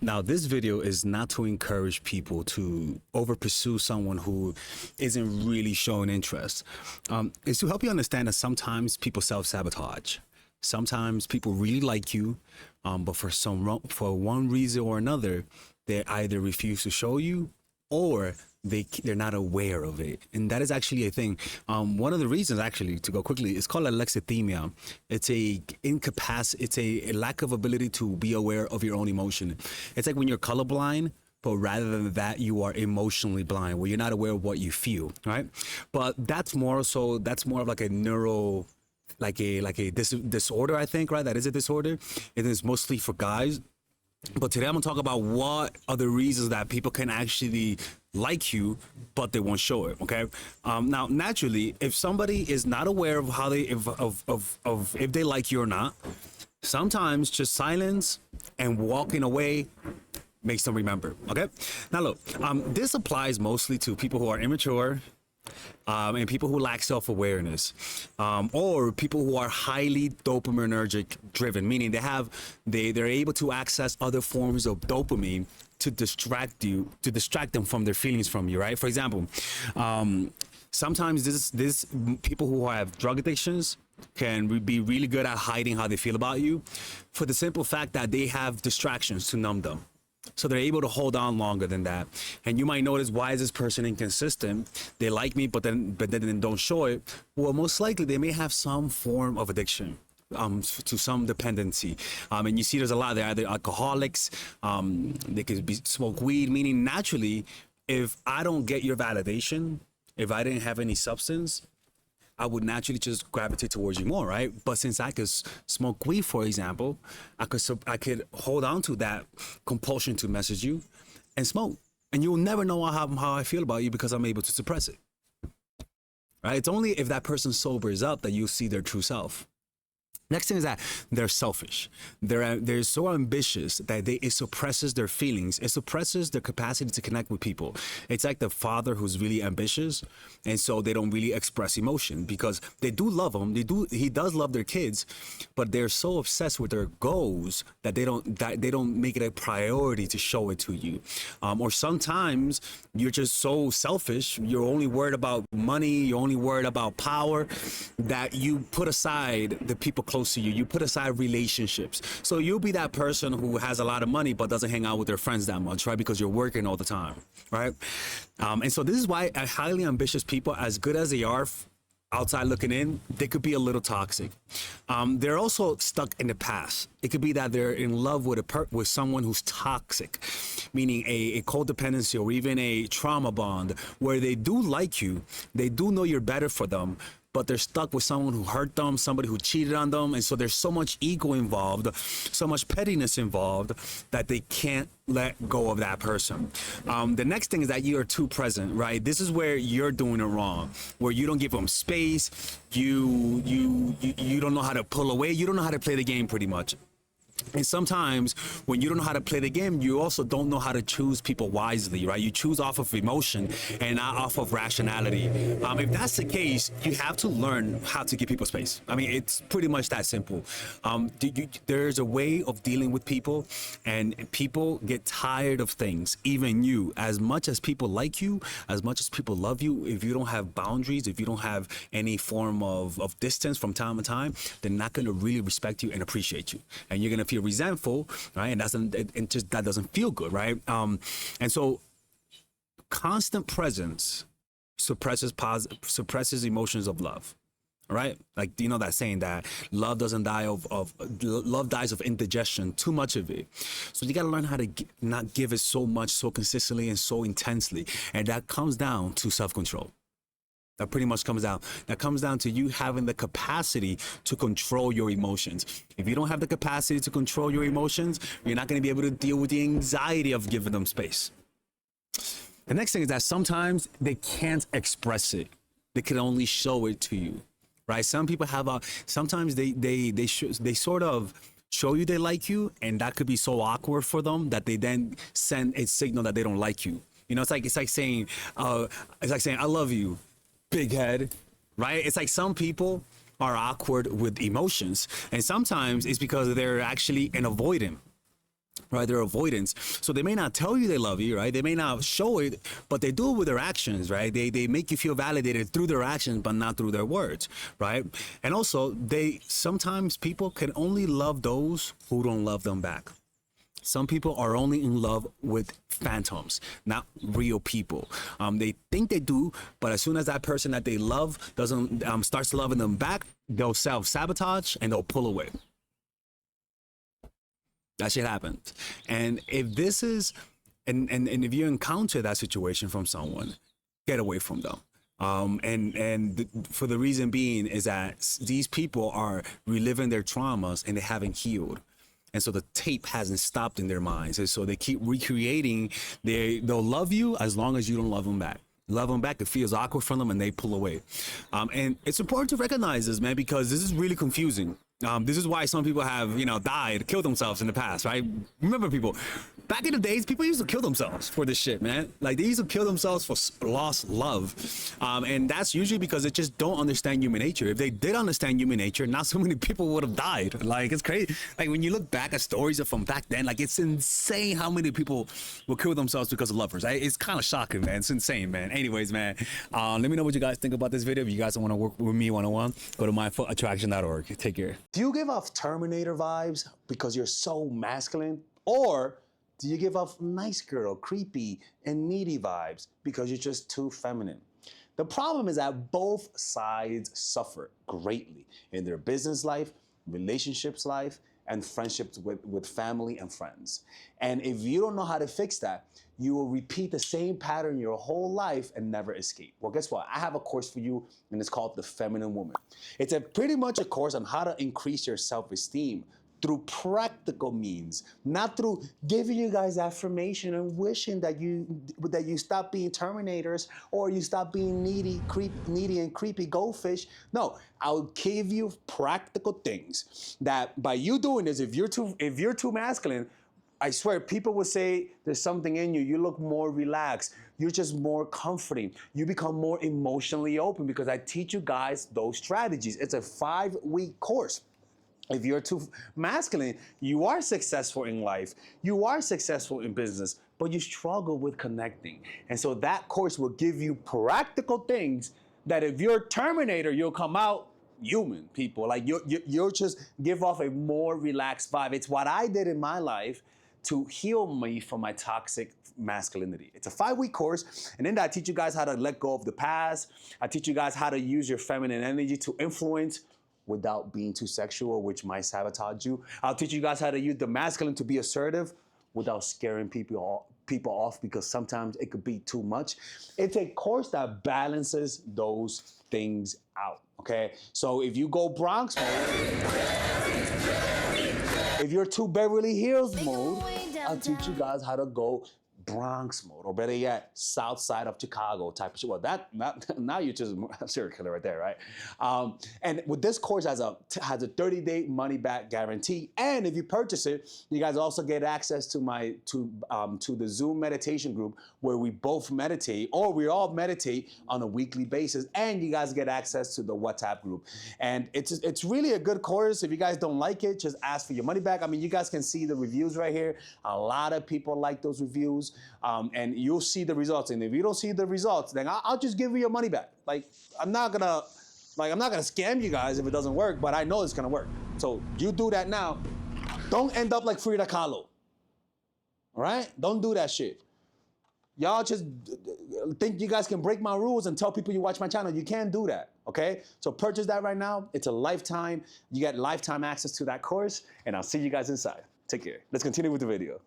Now, this video is not to encourage people to over pursue someone who isn't really showing interest. It's to help you understand that sometimes people self-sabotage. Sometimes people really like you, but for one reason or another, they either refuse to show you or they're not aware of it, and that is actually a thing. One of the reasons, actually, to go quickly, is called alexithymia. It's it's a lack of ability to be aware of your own emotion. It's like when you're colorblind, but rather than that, you are emotionally blind, where you're not aware of what you feel, right? But that's more of like a neuro, like a disorder, I think, right? That is a disorder. It is mostly for guys. But today I'm gonna talk about what are the reasons that people can actually like you, but they won't show it. Okay. Now, naturally, if somebody is not aware of how they if they like you or not, sometimes just silence and walking away makes them remember. Okay. Now look, this applies mostly to people who are immature, and people who lack self-awareness, or people who are highly dopaminergic driven, meaning they're able to access other forms of dopamine to distract them from their feelings from you, right? For example, sometimes this people who have drug addictions can be really good at hiding how they feel about you, for the simple fact that they have distractions to numb them. So they're able to hold on longer than that. And you might notice, why is this person inconsistent? They like me, but then don't show it. Well, most likely they may have some form of addiction, to some dependency. And you see there's a lot. They're either alcoholics, they could be smoke weed, meaning naturally, if I don't get your validation, if I didn't have any substance, I would naturally just gravitate towards you more, right? But since I could smoke weed, for example, I could hold on to that compulsion to message you and smoke, and you'll never know how I feel about you because I'm able to suppress it, right? It's only if that person sobers up that you see their true self. Next thing is that they're selfish. They're so ambitious that it suppresses their feelings. It suppresses their capacity to connect with people. It's like the father who's really ambitious, and so they don't really express emotion because they do love them. He does love their kids, but they're so obsessed with their goals that they don't make it a priority to show it to you. Or sometimes you're just so selfish. You're only worried about money. You're only worried about power, that you put aside the people close to you. You put aside relationships. So you'll be that person who has a lot of money but doesn't hang out with their friends that much, right? Because you're working all the time, right? And so this is why highly ambitious people, as good as they are outside looking in, they could be a little toxic. They're also stuck in the past. It could be that they're in love with someone who's toxic, meaning a codependency or even a trauma bond, where they do like you, they do know you're better for them, but they're stuck with someone who hurt them, somebody who cheated on them. And so there's so much ego involved, so much pettiness involved, that they can't let go of that person. The next thing is that you are too present, right? This is where you're doing it wrong, where you don't give them space. You don't know how to pull away. You don't know how to play the game, pretty much. And sometimes when you don't know how to play the game, you also don't know how to choose people wisely, right? You choose off of emotion and not off of rationality. If that's the case, you have to learn how to give people space. I mean, it's pretty much that simple. There's a way of dealing with people, and people get tired of things, even you. As much as people like you, as much as people love you, if you don't have boundaries, if you don't have any form of distance from time to time, they're not going to really respect you and appreciate you. And you're going to feel resentful, right? And that doesn't feel good, right? And so constant presence suppresses emotions of love. All right, like, you know that saying that love doesn't die love dies of indigestion, too much of it. So you got to learn how to not give it so much, so consistently and so intensely, and that comes down to self-control. That pretty much comes down to you having the capacity to control your emotions. If you don't have the capacity to control your emotions, you're not going to be able to deal with the anxiety of giving them space. The next thing is that sometimes they can't express it. They can only show it to you, right? Some people sometimes they sort of show you they like you, and that could be so awkward for them that they then send a signal that they don't like you. You know, it's like saying I love you, big head, right? It's like some people are awkward with emotions, and sometimes it's because they're actually an avoidant. right? They're avoidance. So they may not tell you they love you, right? They may not show it, but they do it with their actions, right? They make you feel validated through their actions, but not through their words, right? And also, sometimes people can only love those who don't love them back. Some people are only in love with phantoms, not real people. They think they do, but as soon as that person that they love doesn't starts loving them back, they'll self-sabotage and they'll pull away. That shit happens. And if this is, and if you encounter that situation from someone, get away from them. For the reason being is that these people are reliving their traumas and they haven't healed. And so the tape hasn't stopped in their minds. And so they keep recreating, they'll love you as long as you don't love them back. Love them back, it feels awkward from them and they pull away. And it's important to recognize this, man, because this is really confusing. This is why some people have, died, killed themselves in the past, right? Remember, people, back in the days, people used to kill themselves for this shit, man. Like, they used to kill themselves for lost love. And that's usually because they just don't understand human nature. If they did understand human nature, not so many people would have died. Like, it's crazy. Like, when you look back at stories from back then, like, it's insane how many people will kill themselves because of lovers. Right? It's kind of shocking, man. It's insane, man. Anyways, man, let me know what you guys think about this video. If you guys want to work with me one-on-one, go to myfootattraction.org. Take care. Do you give off Terminator vibes because you're so masculine? Or do you give off nice girl, creepy, and needy vibes because you're just too feminine? The problem is that both sides suffer greatly in their business life, relationships life, and friendships with family and friends. And if you don't know how to fix that, you will repeat the same pattern your whole life and never escape. Well, guess what? I have a course for you, and it's called The Feminine Woman. It's pretty much a course on how to increase your self-esteem through practical means, not through giving you guys affirmation and wishing that you stop being Terminators or you stop being needy and creepy goldfish. No, I'll give you practical things that by you doing this, if you're too masculine, I swear, people will say there's something in you. You look more relaxed. You're just more comforting. You become more emotionally open because I teach you guys those strategies. It's a 5-week course. If you're too masculine, you are successful in life. You are successful in business, but you struggle with connecting. And so that course will give you practical things that if you're a Terminator, you'll come out human, people. Like you'll just give off a more relaxed vibe. It's what I did in my life to heal me from my toxic masculinity. It's a 5-week course, and in that I teach you guys how to let go of the past. I teach you guys how to use your feminine energy to influence without being too sexual, which might sabotage you. I'll teach you guys how to use the masculine to be assertive without scaring people off, because sometimes it could be too much. It's a course that balances those things out, okay? So if you go Bronx mode, if you're too Beverly Hills mode, I'll teach you guys how to go Bronx mode, or better yet, south side of Chicago type of shit. Well, now you're just a serial killer right there, right? And with this course has a 30-day money back guarantee, and if you purchase it, you guys also get access to the Zoom meditation group where we both meditate, or we all meditate on a weekly basis, and you guys get access to the WhatsApp group. And it's really a good course. If you guys don't like it, just ask for your money back. I mean, you guys can see the reviews right here. A lot of people like those reviews. And you'll see the results. And if you don't see the results, then I'll just give you your money back. Like, I'm not gonna scam you guys if it doesn't work, but I know it's gonna work. So you do that now. Don't end up like Frida Kahlo. All right? Don't do that shit. Y'all just think you guys can break my rules and tell people you watch my channel. You can't do that, okay? So purchase that right now. It's a lifetime. You get lifetime access to that course, and I'll see you guys inside. Take care. Let's continue with the video.